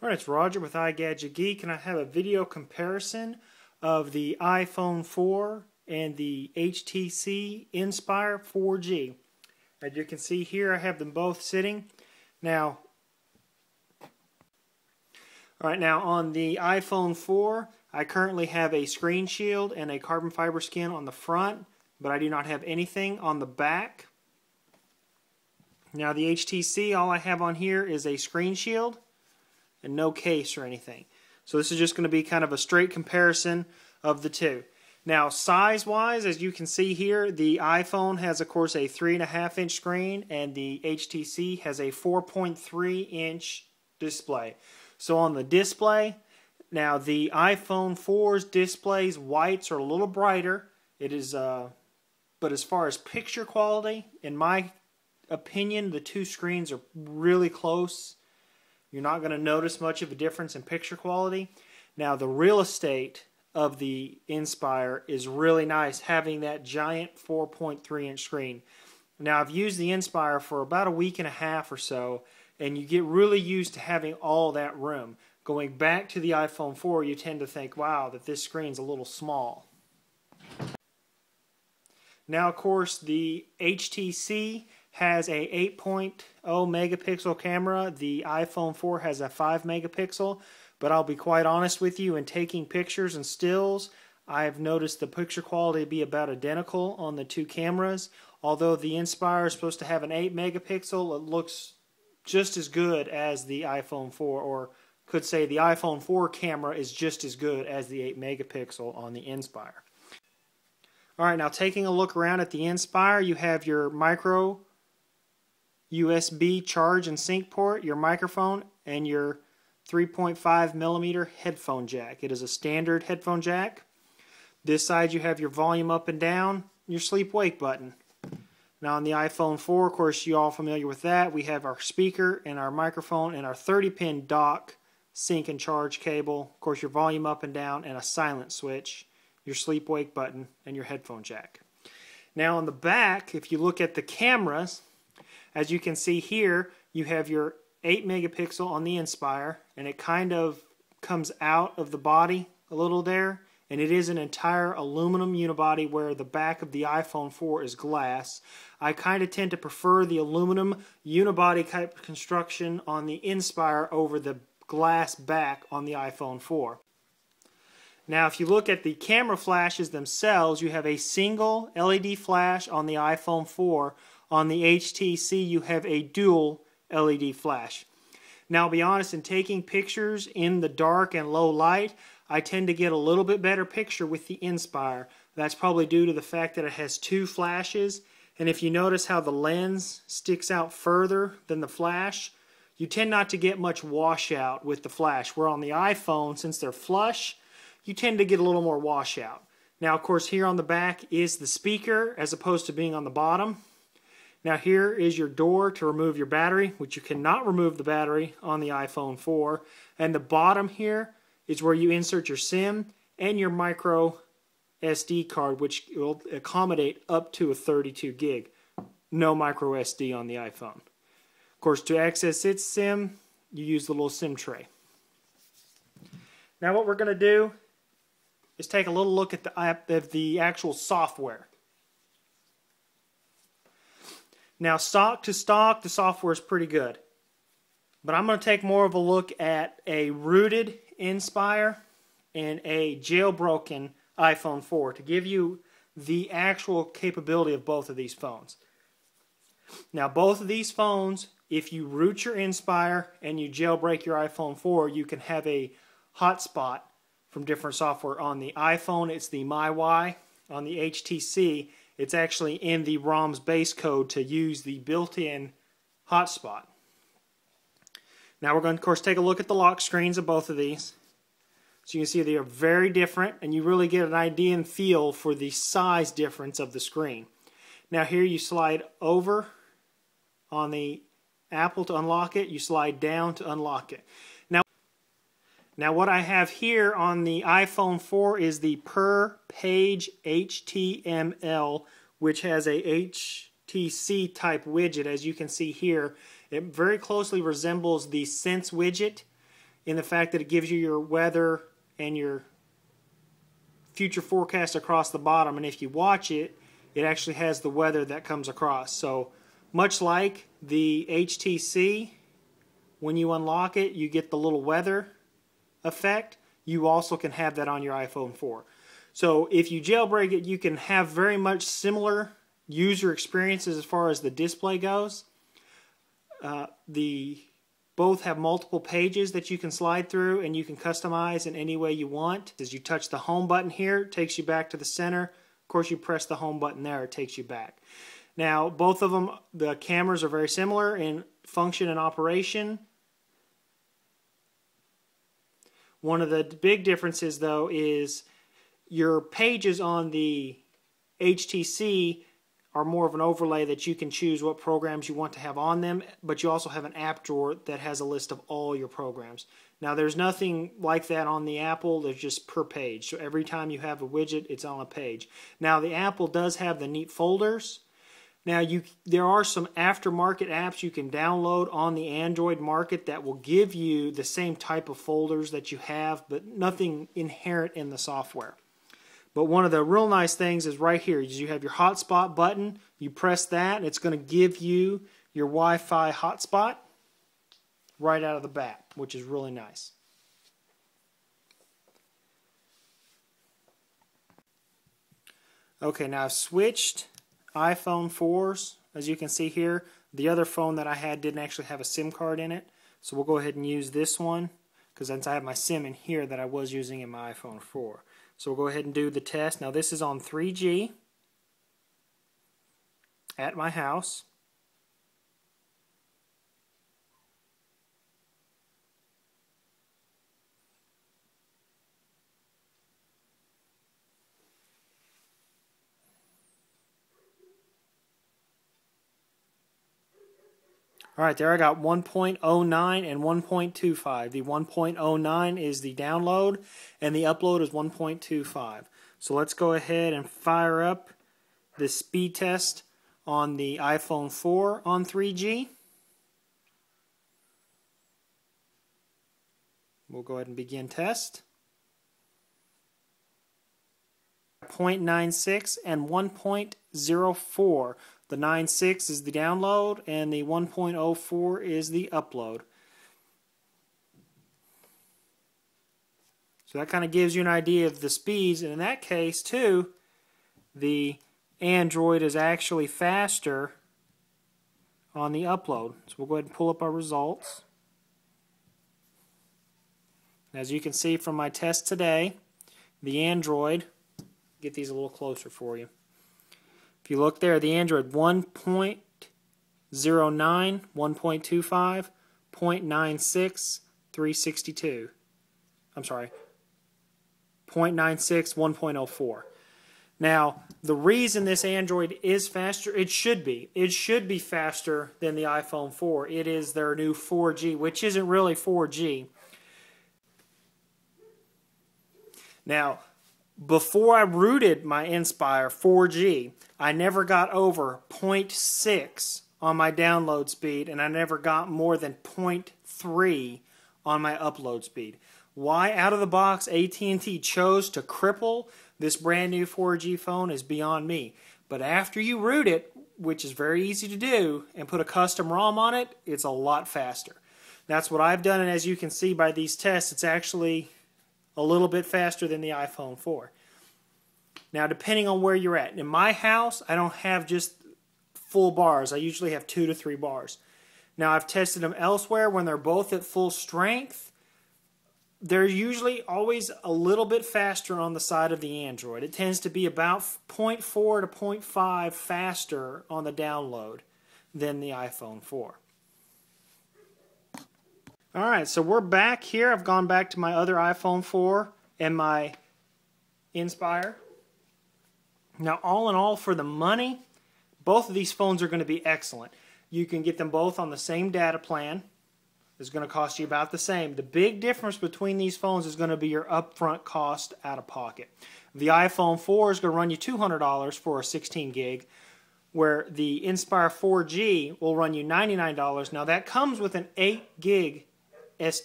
Alright, it's Roger with iGadgetGeek, and I have a video comparison of the iPhone 4 and the HTC Inspire 4G. As you can see here, I have them both sitting. Now on the iPhone 4, I currently have a screen shield and a carbon fiber skin on the front, but I do not have anything on the back. Now the HTC, all I have on here is a screen shield and no case or anything. So this is just going to be kind of a straight comparison of the two. Now size-wise, as you can see here, the iPhone has of course a 3.5-inch screen and the HTC has a 4.3-inch display. So on the display, now the iPhone 4's display's whites are a little brighter. It is, but as far as picture quality, in my opinion, the two screens are really close. You're not going to notice much of a difference in picture quality. Now the real estate of the Inspire is really nice, having that giant 4.3-inch screen. Now I've used the Inspire for about a week and a half or so, and you get really used to having all that room. Going back to the iPhone 4, you tend to think, wow, that this screen's a little small. Now of course the HTC has a 8.0 megapixel camera. The iPhone 4 has a 5 megapixel, but I'll be quite honest with you, in taking pictures and stills, I've noticed the picture quality to be about identical on the two cameras. Although the Inspire is supposed to have an 8 megapixel, it looks just as good as the iPhone 4, or could say the iPhone 4 camera is just as good as the 8 megapixel on the Inspire. Alright, now taking a look around at the Inspire, you have your micro USB charge and sync port, your microphone, and your 3.5 millimeter headphone jack. It is a standard headphone jack. This side you have your volume up and down, your sleep wake button. Now on the iPhone 4, of course you're all familiar with that. We have our speaker and our microphone and our 30-pin dock sync and charge cable. Of course your volume up and down and a silent switch, your sleep wake button, and your headphone jack. Now on the back, if you look at the cameras, as you can see here, you have your 8 megapixel on the Inspire, and it kind of comes out of the body a little there, and it is an entire aluminum unibody where the back of the iPhone 4 is glass. I kind of tend to prefer the aluminum unibody type construction on the Inspire over the glass back on the iPhone 4. Now if you look at the camera flashes themselves, you have a single LED flash on the iPhone 4. On the HTC you have a dual LED flash. Now I'll be honest, in taking pictures in the dark and low light, I tend to get a little bit better picture with the Inspire. That's probably due to the fact that it has two flashes, and if you notice how the lens sticks out further than the flash, you tend not to get much washout with the flash, where on the iPhone, since they're flush, you tend to get a little more washout. Now of course here on the back is the speaker as opposed to being on the bottom. Now here is your door to remove your battery, which you cannot remove the battery on the iPhone 4. And the bottom here is where you insert your SIM and your micro SD card, which will accommodate up to a 32 gig. No micro SD on the iPhone. Of course, to access its SIM, you use the little SIM tray. Now what we're going to do is take a little look at the actual software. Now stock to stock, the software is pretty good. But I'm going to take more of a look at a rooted Inspire and a jailbroken iPhone 4 to give you the actual capability of both of these phones. Now both of these phones, if you root your Inspire and you jailbreak your iPhone 4, you can have a hotspot from different software. On the iPhone it's the MyWi. On the HTC it's actually in the ROM's base code to use the built-in hotspot. Now we're going to, of course, take a look at the lock screens of both of these. So you can see they are very different, and you really get an idea and feel for the size difference of the screen. Now here you slide over on the Apple to unlock it, you slide down to unlock it. Now what I have here on the iPhone 4 is the per page HTML, which has a HTC type widget. As you can see here, it very closely resembles the Sense widget in the fact that it gives you your weather and your future forecast across the bottom, and if you watch it, it actually has the weather that comes across. So much like the HTC, when you unlock it, you get the little weather effect. You also can have that on your iPhone 4. So if you jailbreak it, you can have very much similar user experiences as far as the display goes. Both have multiple pages that you can slide through, and you can customize in any way you want. As you touch the home button here, it takes you back to the center. Of course, you press the home button there, it takes you back. Now, both of them, the cameras are very similar in function and operation. One of the big differences, though, is your pages on the HTC are more of an overlay that you can choose what programs you want to have on them, but you also have an app drawer that has a list of all your programs. Now, there's nothing like that on the Apple. There's just per page. So every time you have a widget, it's on a page. Now, the Apple does have the neat folders. Now, there are some aftermarket apps you can download on the Android market that will give you the same type of folders that you have, but nothing inherent in the software. But one of the real nice things is right here. You have your hotspot button. You press that, and it's going to give you your Wi-Fi hotspot right out of the bat, which is really nice. Okay, now I've switched iPhone 4s. As you can see here, the other phone that I had didn't actually have a SIM card in it. So we'll go ahead and use this one, because since I have my SIM in here that I was using in my iPhone 4. So we'll go ahead and do the test. Now this is on 3G at my house. Alright, there I got 1.09 and 1.25. The 1.09 is the download, and the upload is 1.25. So let's go ahead and fire up the speed test on the iPhone 4 on 3G. We'll go ahead and begin test. 0.96 and 1.04. The 9.6 is the download, and the 1.04 is the upload. So that kind of gives you an idea of the speeds, and in that case, too, the Android is actually faster on the upload. So we'll go ahead and pull up our results. As you can see from my test today, the Android, get these a little closer for you. If you look there, the Android 1.09, 1.25, 0.96, 362. I'm sorry, 0.96, 1.04. Now, the reason this Android is faster, it should be faster than the iPhone 4. It is their new 4G, which isn't really 4G. Now, before I rooted my Inspire 4G, I never got over 0.6 on my download speed, and I never got more than 0.3 on my upload speed. Why out of the box AT&T chose to cripple this brand new 4G phone is beyond me. But after you root it, which is very easy to do, and put a custom ROM on it, it's a lot faster. That's what I've done, and as you can see by these tests, it's actually a little bit faster than the iPhone 4. Now, depending on where you're at. In my house, I don't have just full bars. I usually have 2 to 3 bars. Now, I've tested them elsewhere when they're both at full strength. They're usually always a little bit faster on the side of the Android. It tends to be about 0.4 to 0.5 faster on the download than the iPhone 4. Alright, so we're back here. I've gone back to my other iPhone 4 and my Inspire. Now, all in all, for the money, both of these phones are going to be excellent. You can get them both on the same data plan. It's going to cost you about the same. The big difference between these phones is going to be your upfront cost out of pocket. The iPhone 4 is going to run you $200 for a 16 gig, where the Inspire 4G will run you $99. Now, that comes with an 8 gig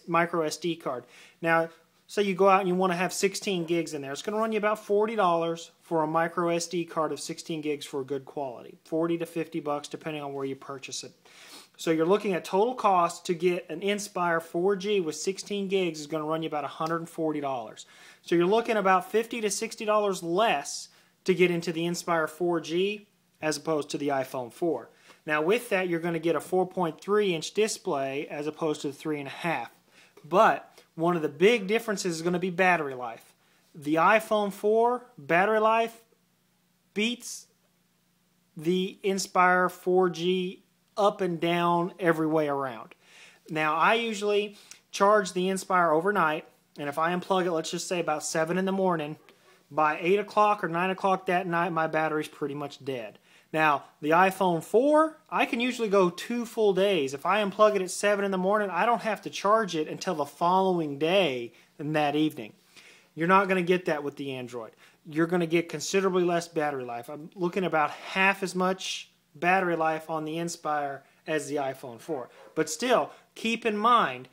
micro SD card. Now, say you go out and you want to have 16 gigs in there. It's going to run you about $40 for a micro SD card of 16 gigs for good quality. 40 to 50 bucks depending on where you purchase it. So you're looking at total cost to get an Inspire 4G with 16 gigs is going to run you about $140. So you're looking about $50 to $60 less to get into the Inspire 4G as opposed to the iPhone 4. Now with that, you're going to get a 4.3-inch display as opposed to the 3.5. But one of the big differences is going to be battery life. The iPhone 4 battery life beats the Inspire 4G up and down every way around. Now I usually charge the Inspire overnight, and if I unplug it, let's just say about 7 in the morning, by 8 o'clock or 9 o'clock that night, my battery's pretty much dead. Now, the iPhone 4, I can usually go 2 full days. If I unplug it at 7 in the morning, I don't have to charge it until the following day and that evening. You're not going to get that with the Android. You're going to get considerably less battery life. I'm looking about half as much battery life on the Inspire as the iPhone 4. But still, keep in mind,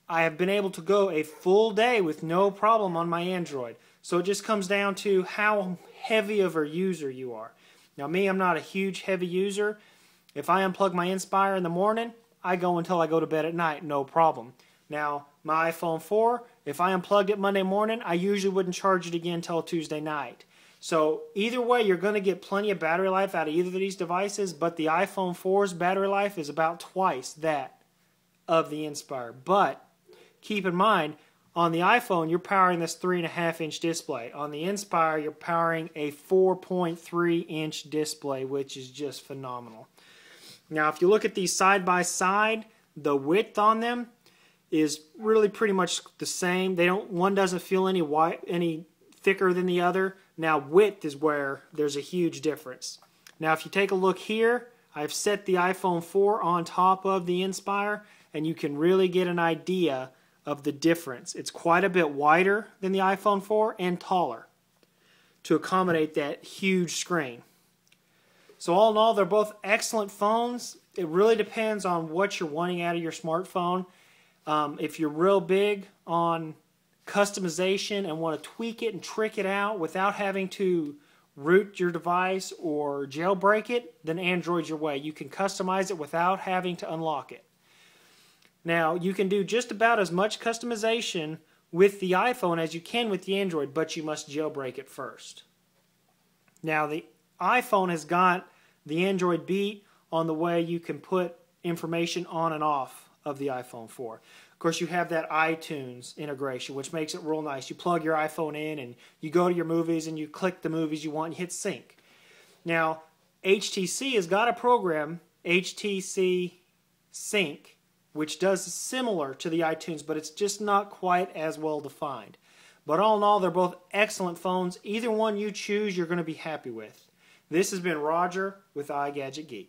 I have been able to go a full day with no problem on my Android. So it just comes down to how heavy of a user you are. Now me, I'm not a huge heavy user. If I unplug my Inspire in the morning, I go until I go to bed at night, no problem. Now, my iPhone 4, if I unplugged it Monday morning, I usually wouldn't charge it again until Tuesday night. So either way, you're going to get plenty of battery life out of either of these devices, but the iPhone 4's battery life is about twice that of the Inspire. But keep in mind, on the iPhone, you're powering this 3.5-inch display. On the Inspire, you're powering a 4.3-inch display, which is just phenomenal. Now, if you look at these side by side, the width on them is really pretty much the same. One doesn't feel any thicker than the other. Now, width is where there's a huge difference. Now, if you take a look here, I've set the iPhone 4 on top of the Inspire, and you can really get an idea of the difference. It's quite a bit wider than the iPhone 4 and taller to accommodate that huge screen. So all in all, they're both excellent phones. It really depends on what you're wanting out of your smartphone. If you're real big on customization and want to tweak it and trick it out without having to root your device or jailbreak it, then Android's your way. You can customize it without having to unlock it. Now, you can do just about as much customization with the iPhone as you can with the Android, but you must jailbreak it first. Now, the iPhone has got the Android beat on the way you can put information on and off of the iPhone 4. Of course, you have that iTunes integration, which makes it real nice. You plug your iPhone in and you go to your movies and you click the movies you want and you hit sync. Now, HTC has got a program, HTC Sync, which does similar to the iTunes, but it's just not quite as well defined. But all in all, they're both excellent phones. Either one you choose, you're going to be happy with. This has been Roger with iGadgetGeek.